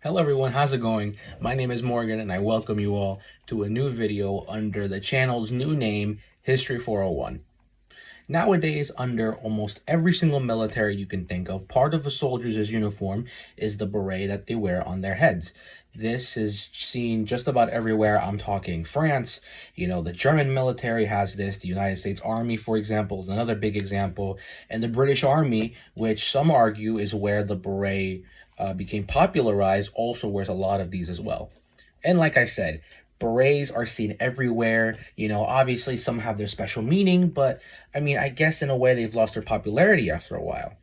Hello everyone, how's it going? My name is Morgan and I welcome you all to a new video under the channel's new name, History 401. Nowadays, under almost every single military you can think of, part of a soldier's uniform is the beret that they wear on their heads. This is seen just about everywhere. I'm talking France, the German military has this, the United States Army, for example, is another big example, and the British Army, which some argue is where the beret became popularized, also wears a lot of these as well. And like I said, berets are seen everywhere. Obviously some have their special meaning, but I guess in a way they've lost their popularity after a while.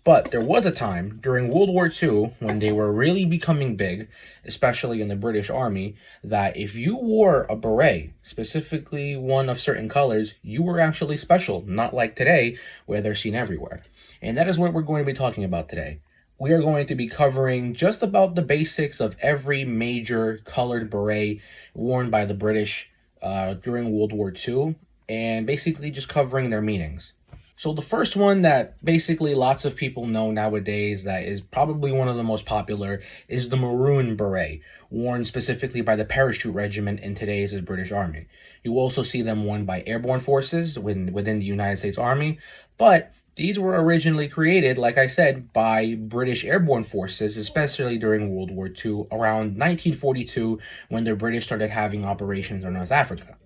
But there was a time during World War II when they were really becoming big, especially in the British Army, that if you wore a beret, specifically one of certain colors, you were actually special, not like today where they're seen everywhere. And that is what we're going to be talking about today. We are going to be covering just about the basics of every major colored beret worn by the British during World War II, and basically just covering their meanings. So the first one that basically lots of people know nowadays, that is probably one of the most popular, is the maroon beret, worn specifically by the parachute regiment in today's British Army. You also see them worn by airborne forces within the United States Army, but these were originally created, like I said, by British airborne forces, especially during World War II, around 1942, when the British started having operations in North Africa.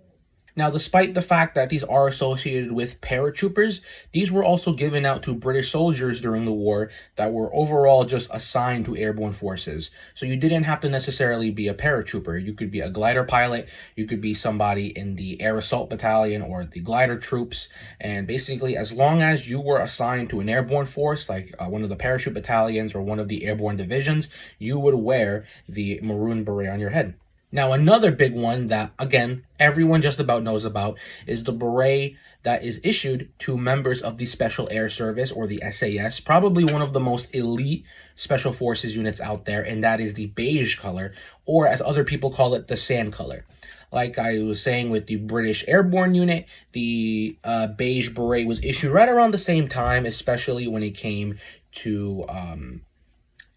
Now, despite the fact that these are associated with paratroopers, these were also given out to British soldiers during the war that were overall just assigned to airborne forces. So you didn't have to necessarily be a paratrooper. You could be a glider pilot, you could be somebody in the air assault battalion or the glider troops, and basically as long as you were assigned to an airborne force, like one of the parachute battalions or one of the airborne divisions, you would wear the maroon beret on your head. Now, another big one that, again, everyone just about knows about is the beret that is issued to members of the Special Air Service, or the SAS, probably one of the most elite special forces units out there, and that is the beige color, or as other people call it, the sand color. Like I was saying with the British Airborne Unit, the beige beret was issued right around the same time, especially when it came to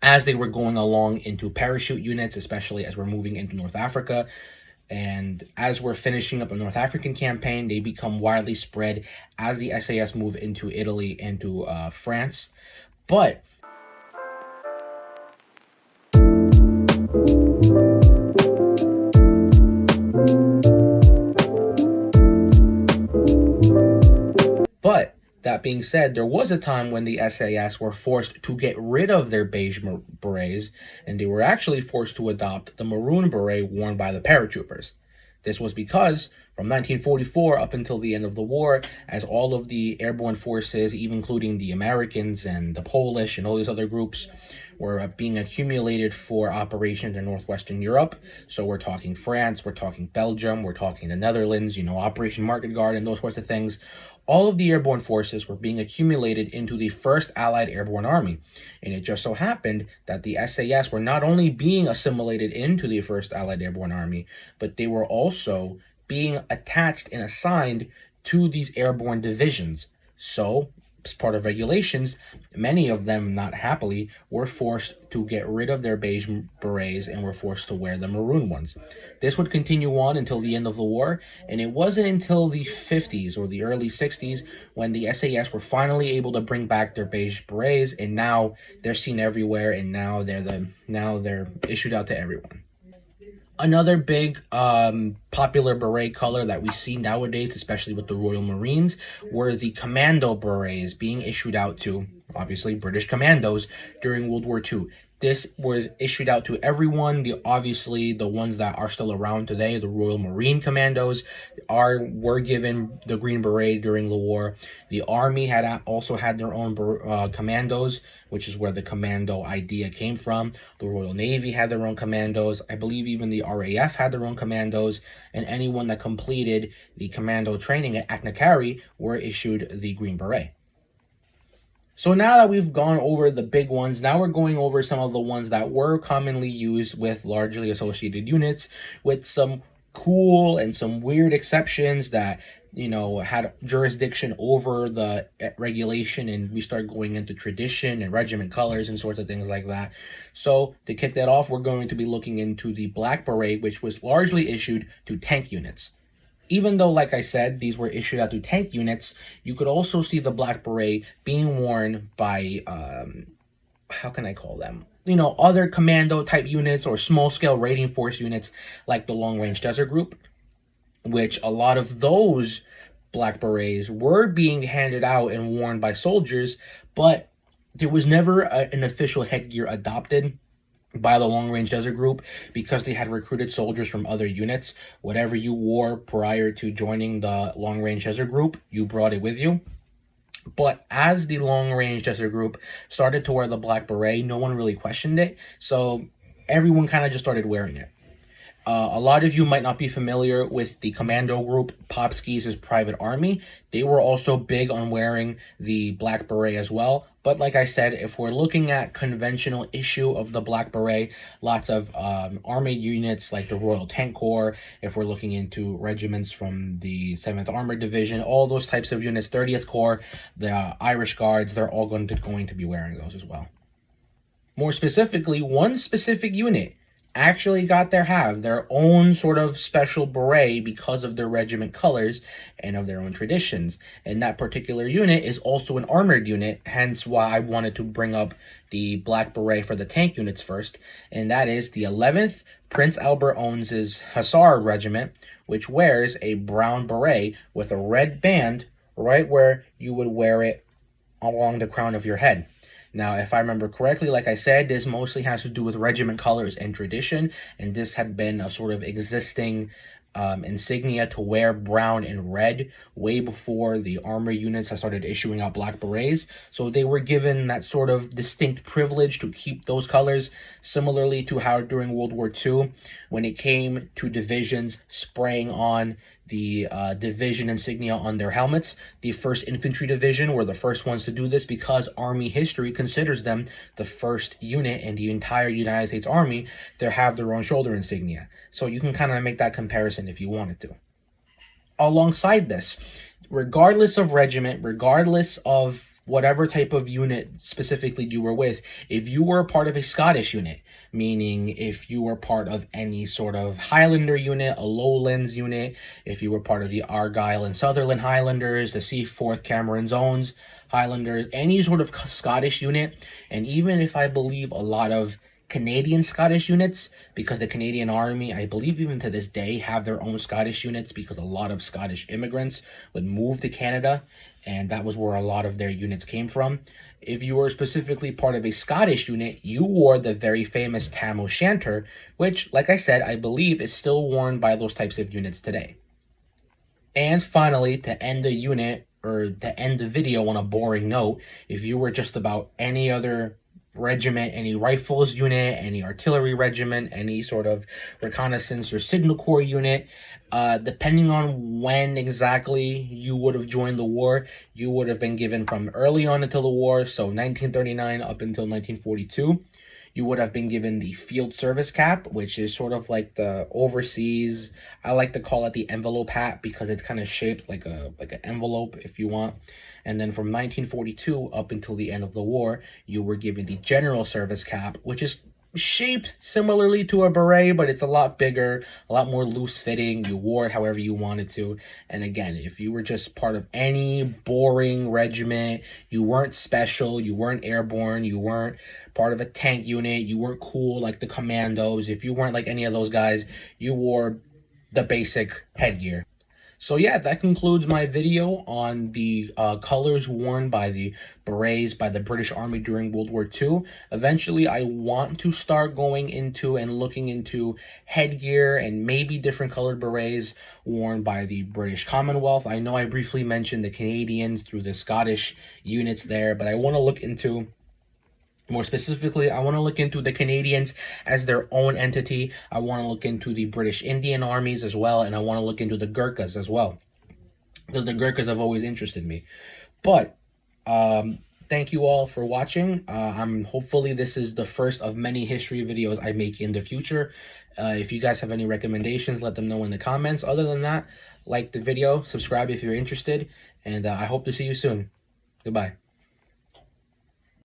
as they were going along into parachute units, especially as we're moving into North Africa. And as we're finishing up a North African campaign, they become widely spread as the SAS move into Italy and to France. But that being said, there was a time when the SAS were forced to get rid of their beige berets, and they were actually forced to adopt the maroon beret worn by the paratroopers. This was because from 1944 up until the end of the war, as all of the airborne forces, even including the Americans and the Polish and all these other groups, were being accumulated for operations in northwestern Europe. So we're talking France, we're talking Belgium, we're talking the Netherlands, Operation Market Guard and those sorts of things. All of the airborne forces were being accumulated into the 1st Allied Airborne Army. And it just so happened that the SAS were not only being assimilated into the 1st Allied Airborne Army, but they were also being attached and assigned to these airborne divisions. So, as part of regulations, many of them, not happily, were forced to get rid of their beige berets and were forced to wear the maroon ones. This would continue on until the end of the war, and it wasn't until the 50s or the early 60s when the SAS were finally able to bring back their beige berets, and now they're seen everywhere, and now they're issued out to everyone. Another big popular beret color that we see nowadays, especially with the Royal Marines, were the commando berets being issued out to, obviously, British commandos during World War II. This was issued out to everyone. Obviously, the ones that are still around today, the Royal Marine Commandos, were given the green beret during the war. The Army had also had their own commandos, which is where the commando idea came from. The Royal Navy had their own commandos. I believe even the RAF had their own commandos. And anyone that completed the commando training at Aknakari were issued the green beret. So now that we've gone over the big ones, now we're going over some of the ones that were commonly used with largely associated units, with some cool and some weird exceptions that had jurisdiction over the regulation, and we start going into tradition and regiment colors and sorts of things like that. So to kick that off, we're going to be looking into the Black Beret, which was largely issued to tank units. Even though, like I said, these were issued out to tank units, you could also see the Black Beret being worn by, how can I call them? Other commando type units or small scale raiding force units like the Long Range Desert Group, which a lot of those Black Berets were being handed out and worn by soldiers, but there was never an official headgear adopted by the Long Range Desert Group because they had recruited soldiers from other units. Whatever you wore prior to joining the Long Range Desert Group, you brought it with you. But as the Long Range Desert Group started to wear the Black Beret, no one really questioned it, so everyone kind of just started wearing it. A lot of you might not be familiar with the commando group Popskis' Private Army. They were also big on wearing the Black Beret as well. But like I said, if we're looking at conventional issue of the Black Beret, lots of army units like the Royal Tank Corps, if we're looking into regiments from the 7th Armored Division, all those types of units, 30th Corps, the Irish Guards, they're all going to be wearing those as well. More specifically, one specific unit actually got their own sort of special beret because of their regiment colors and of their own traditions. And that particular unit is also an armored unit, hence why I wanted to bring up the Black Beret for the tank units first, and that is the 11th Prince Albert owns' Hussar Regiment, which wears a brown beret with a red band right where you would wear it along the crown of your head. Now, if I remember correctly, like I said, this mostly has to do with regiment colors and tradition, and this had been a sort of existing insignia to wear brown and red way before the armor units had started issuing out Black Berets. So they were given that sort of distinct privilege to keep those colors, similarly to how during World War II, when it came to divisions spraying on the division insignia on their helmets. The 1st Infantry Division were the first ones to do this because Army history considers them the first unit in the entire United States Army to have their own shoulder insignia. So you can kind of make that comparison if you wanted to. Alongside this, regardless of regiment, regardless of whatever type of unit specifically you were with, if you were a part of a Scottish unit, meaning if you were part of any sort of Highlander unit, a Lowlands unit, if you were part of the Argyll and Sutherland Highlanders, the Seaforth Cameron Zones Highlanders, any sort of Scottish unit, and even if I believe a lot of Canadian Scottish units, because the Canadian Army, I believe even to this day, have their own Scottish units because a lot of Scottish immigrants would move to Canada, and that was where a lot of their units came from. If you were specifically part of a Scottish unit, you wore the very famous Tam O'Shanter, which, like I said, I believe is still worn by those types of units today. And finally, to end the unit, or to end the video on a boring note, if you were just about any other regiment, any rifles unit, any artillery regiment, any sort of reconnaissance or signal corps unit, depending on when exactly you would have joined the war, you would have been given from early on until the war, so 1939 up until 1942. You would have been given the field service cap, which is sort of like the overseas, I like to call it the envelope hat because it's kind of shaped like an envelope if you want. And then from 1942 up until the end of the war, you were given the general service cap, which is shaped similarly to a beret, but it's a lot bigger, a lot more loose fitting. You wore it however you wanted to. And again, if you were just part of any boring regiment, you weren't special, you weren't airborne, you weren't part of a tank unit, you weren't cool like the commandos, if you weren't like any of those guys, you wore the basic headgear. So yeah, that concludes my video on the colors worn by the berets by the British Army during World War II. Eventually, I want to start going into and looking into headgear and maybe different colored berets worn by the British Commonwealth. I know I briefly mentioned the Canadians through the Scottish units there, but I want to look into more specifically, I want to look into the Canadians as their own entity. I want to look into the British Indian armies as well, and I want to look into the Gurkhas as well, because the Gurkhas have always interested me. But Thank you all for watching. Hopefully this is the first of many history videos I make in the future. If you guys have any recommendations, let them know in the comments. Other than that, like the video, subscribe if you're interested, and I hope to see you soon. Goodbye.